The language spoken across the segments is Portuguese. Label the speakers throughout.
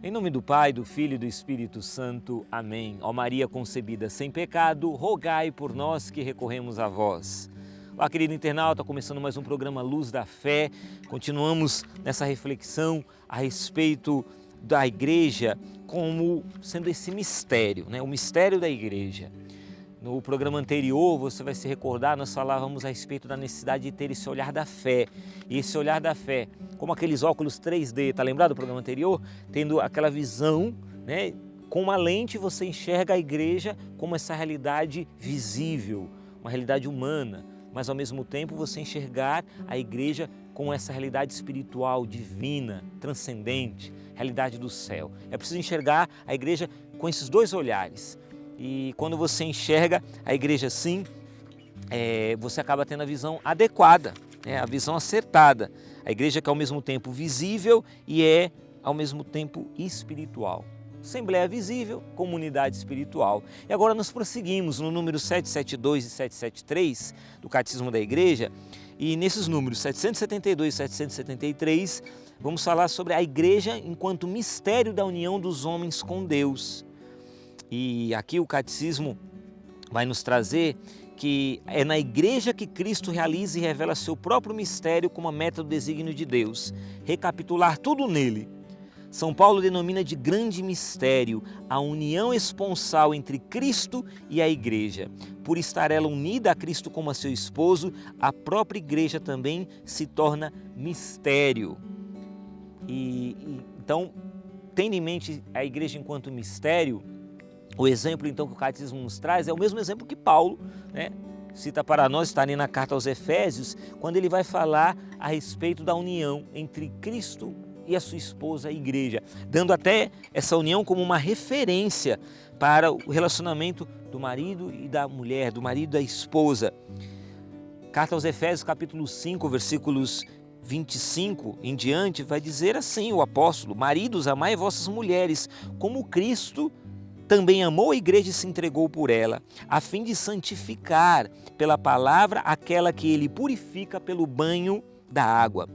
Speaker 1: Em nome do Pai, do Filho e do Espírito Santo. Amém. Ó Maria concebida sem pecado, rogai por nós que recorremos a vós. Olá, querido internauta, começando mais um programa Luz da Fé. Continuamos nessa reflexão a respeito da igreja como sendo esse mistério, né? O mistério da igreja. No programa anterior, você vai se recordar, nós falávamos a respeito da necessidade de ter esse olhar da fé. E esse olhar da fé, como aqueles óculos 3D, tá lembrado do programa anterior? Tendo aquela visão, né? Com uma lente você enxerga a igreja como essa realidade visível, uma realidade humana, mas ao mesmo tempo você enxergar a igreja com essa realidade espiritual, divina, transcendente, realidade do céu. É preciso enxergar a igreja com esses dois olhares. E quando você enxerga a igreja assim, você acaba tendo a visão adequada, né? A visão acertada. A igreja que é ao mesmo tempo visível e é ao mesmo tempo espiritual. Assembleia visível, comunidade espiritual. E agora nós prosseguimos no número 772 e 773 do Catecismo da Igreja. E nesses números 772 e 773, vamos falar sobre a igreja enquanto mistério da união dos homens com Deus. E aqui o Catecismo vai nos trazer que é na igreja que Cristo realiza e revela seu próprio mistério como a meta do desígnio de Deus. Recapitular tudo nele. São Paulo denomina de grande mistério a união esponsal entre Cristo e a igreja. Por estar ela unida a Cristo como a seu esposo, a própria igreja também se torna mistério. Então, tendo em mente a igreja enquanto mistério, o exemplo então que o Catecismo nos traz é o mesmo exemplo que Paulo, né, cita para nós, está ali na carta aos Efésios, quando ele vai falar a respeito da união entre Cristo e a sua esposa, a igreja, dando até essa união como uma referência para o relacionamento do marido e da mulher, do marido e da esposa. Carta aos Efésios, capítulo 5, versículos 25 em diante, vai dizer assim o apóstolo: maridos, amai vossas mulheres, como Cristo também amou a igreja e se entregou por ela, a fim de santificar pela palavra aquela que ele purifica pelo banho da água.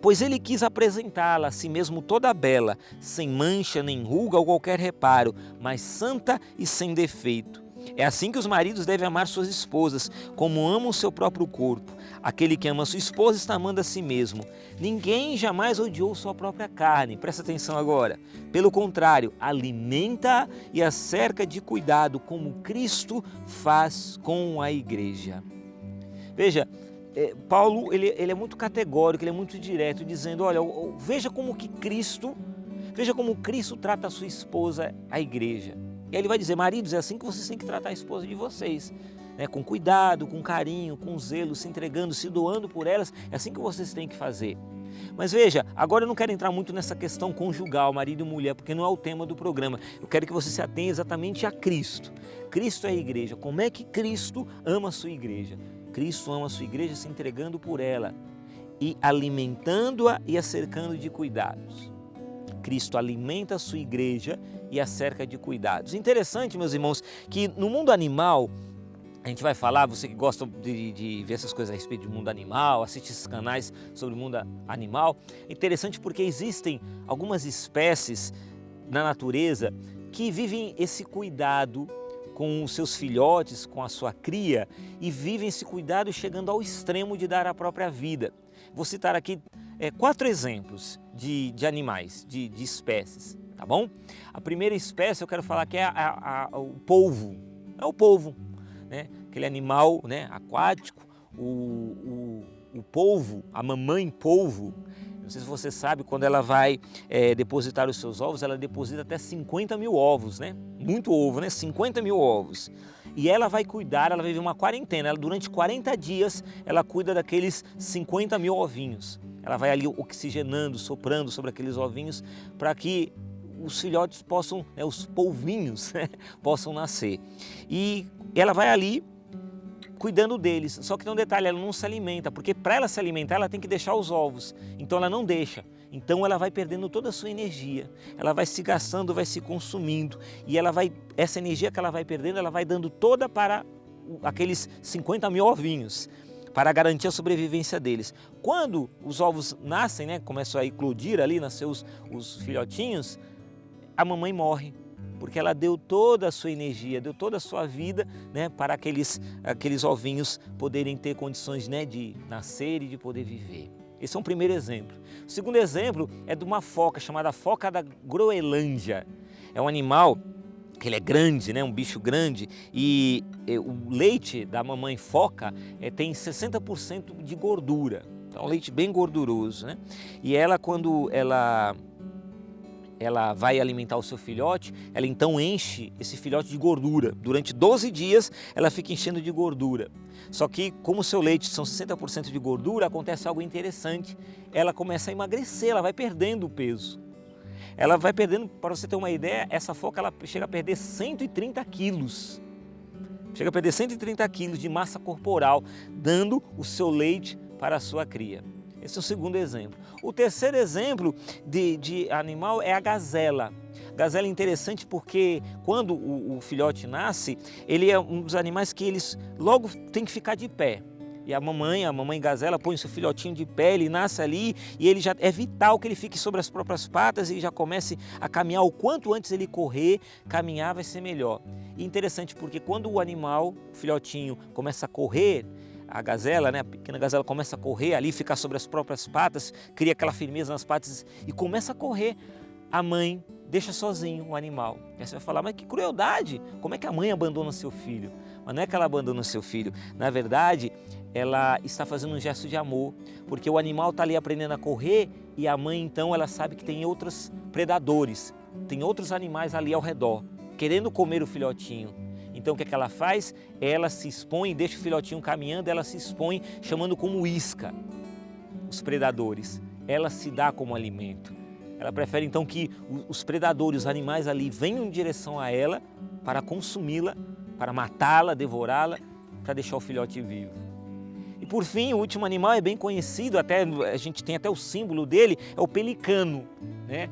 Speaker 1: Pois ele quis apresentá-la a si mesmo toda bela, sem mancha, nem ruga ou qualquer reparo, mas santa e sem defeito. É assim que os maridos devem amar suas esposas, como amam o seu próprio corpo. Aquele que ama sua esposa está amando a si mesmo. Ninguém jamais odiou sua própria carne. Presta atenção agora. Pelo contrário, alimenta e a cerca de cuidado, como Cristo faz com a igreja. Veja, Paulo ele é muito categórico, ele é muito direto, dizendo, olha, veja como Cristo trata a sua esposa, a igreja. E aí ele vai dizer, maridos, é assim que vocês têm que tratar a esposa de vocês, né? Com cuidado, com carinho, com zelo, se entregando, se doando por elas, é assim que vocês têm que fazer. Mas veja, agora eu não quero entrar muito nessa questão conjugal, marido e mulher, porque não é o tema do programa. Eu quero que você se atenha exatamente a Cristo. Cristo é a igreja. Como é que Cristo ama a sua igreja? Cristo ama a sua igreja se entregando por ela e alimentando-a e a cercando de cuidados. Cristo alimenta a sua igreja e a cerca de cuidados. Interessante, meus irmãos, que no mundo animal, a gente vai falar, você que gosta de ver essas coisas a respeito do mundo animal, assiste esses canais sobre o mundo animal, é interessante porque existem algumas espécies na natureza que vivem esse cuidado com os seus filhotes, com a sua cria, e vivem esse cuidado chegando ao extremo de dar a própria vida. Vou citar aqui 4 exemplos de animais, de espécies, tá bom? A primeira espécie eu quero falar que é o polvo. É o polvo, né? Aquele animal, né, aquático, o polvo, a mamãe polvo. Não sei se você sabe, quando ela vai depositar os seus ovos, ela deposita até 50 mil ovos, né? Muito ovo, né? 50 mil ovos. E ela vai cuidar, ela vai viver uma quarentena. Durante 40 dias, ela cuida daqueles 50 mil ovinhos. Ela vai ali oxigenando, soprando sobre aqueles ovinhos para que os filhotes possam, né, os polvinhos, né, possam nascer. E ela vai ali cuidando deles. Só que tem um detalhe, ela não se alimenta, porque para ela se alimentar, ela tem que deixar os ovos. Então ela não deixa. Então ela vai perdendo toda a sua energia. Ela vai se gastando, vai se consumindo. E essa energia que ela vai perdendo, ela vai dando toda para aqueles 50 mil ovinhos, para garantir a sobrevivência deles. Quando os ovos nascem, né, começam a eclodir ali, nascer os filhotinhos, a mamãe morre, porque ela deu toda a sua energia, deu toda a sua vida, né, para aqueles ovinhos poderem ter condições, né, de nascer e de poder viver. Esse é um primeiro exemplo. O segundo exemplo é de uma foca chamada foca da Groenlândia. É um animal que ele é grande, né, um bicho grande, e o leite da mamãe foca tem 60% de gordura. Então, um leite bem gorduroso, né? E ela, quando ela vai alimentar o seu filhote, ela então enche esse filhote de gordura. Durante 12 dias ela fica enchendo de gordura. Só que como o seu leite são 60% de gordura, acontece algo interessante. Ela começa a emagrecer, ela vai perdendo o peso. Ela vai perdendo, para você ter uma ideia, essa foca ela chega a perder 130 quilos. Chega a perder 130 quilos de massa corporal, dando o seu leite para a sua cria. Esse é o segundo exemplo. O terceiro exemplo de animal é a gazela. Gazela é interessante porque quando o filhote nasce, ele é um dos animais que eles logo tem que ficar de pé. E a mamãe gazela põe o seu filhotinho de pé, ele nasce ali e ele já é vital que ele fique sobre as próprias patas e já comece a caminhar. O quanto antes ele correr, caminhar vai ser melhor. E interessante porque quando o animal, o filhotinho, começa a correr, a gazela, né, a pequena gazela começa a correr ali, ficar sobre as próprias patas, cria aquela firmeza nas patas e começa a correr, a mãe deixa sozinho o animal. E aí você vai falar, mas que crueldade, como é que a mãe abandona seu filho? Mas não é que ela abandona seu filho, na verdade, ela está fazendo um gesto de amor, porque o animal está ali aprendendo a correr e a mãe então ela sabe que tem outros predadores, tem outros animais ali ao redor, querendo comer o filhotinho. Então o que é que ela faz? Ela se expõe, deixa o filhotinho caminhando, ela se expõe chamando como isca os predadores. Ela se dá como alimento. Ela prefere então que os predadores, os animais ali venham em direção a ela para consumi-la, para matá-la, devorá-la, para deixar o filhote vivo. E por fim, o último animal é bem conhecido, a gente tem até o símbolo dele, é o pelicano, né?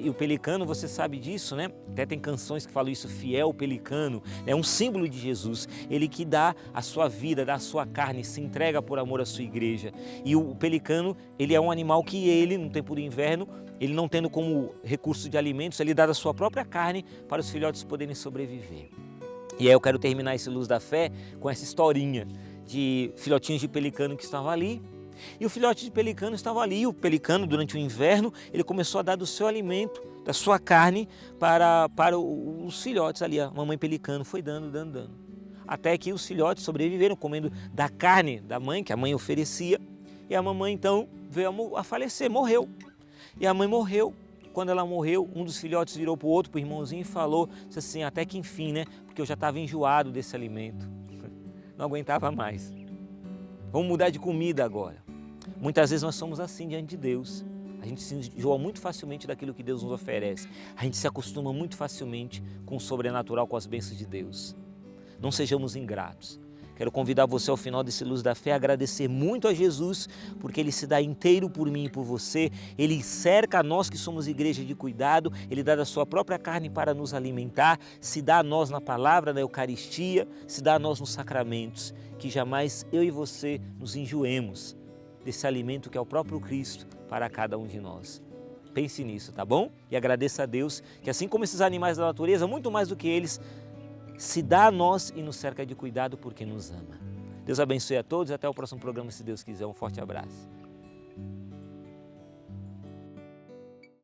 Speaker 1: E o pelicano, você sabe disso, né? Até tem canções que falam isso, fiel pelicano, é um símbolo de Jesus, ele que dá a sua vida, dá a sua carne, se entrega por amor à sua igreja. E o pelicano, ele é um animal que ele, no tempo do inverno, ele não tendo como recurso de alimentos, ele dá a sua própria carne para os filhotes poderem sobreviver. E aí eu quero terminar esse Luz da Fé com essa historinha de filhotinhos de pelicano que estavam ali. E o filhote de pelicano estava ali, e o pelicano durante o inverno, ele começou a dar do seu alimento, da sua carne para os filhotes ali. A mamãe pelicano foi dando. Até que os filhotes sobreviveram comendo da carne da mãe, que a mãe oferecia. E a mamãe então veio a falecer, morreu. E a mãe morreu. Quando ela morreu, um dos filhotes virou para o outro, para o irmãozinho, e falou assim, até que enfim, né? Porque eu já estava enjoado desse alimento. Não aguentava mais. Vamos mudar de comida agora. Muitas vezes nós somos assim diante de Deus. A gente se enjoa muito facilmente daquilo que Deus nos oferece. A gente se acostuma muito facilmente com o sobrenatural, com as bênçãos de Deus. Não sejamos ingratos. Quero convidar você ao final desse Luz da Fé a agradecer muito a Jesus, porque Ele se dá inteiro por mim e por você. Ele cerca a nós que somos igreja de cuidado, Ele dá da sua própria carne para nos alimentar, se dá a nós na palavra, na Eucaristia, se dá a nós nos sacramentos. Que jamais eu e você nos enjoemos desse alimento que é o próprio Cristo para cada um de nós. Pense nisso, tá bom? E agradeça a Deus que assim como esses animais da natureza, muito mais do que eles, se dá a nós e nos cerca de cuidado porque nos ama. Deus abençoe a todos e até o próximo programa, se Deus quiser. Um forte abraço.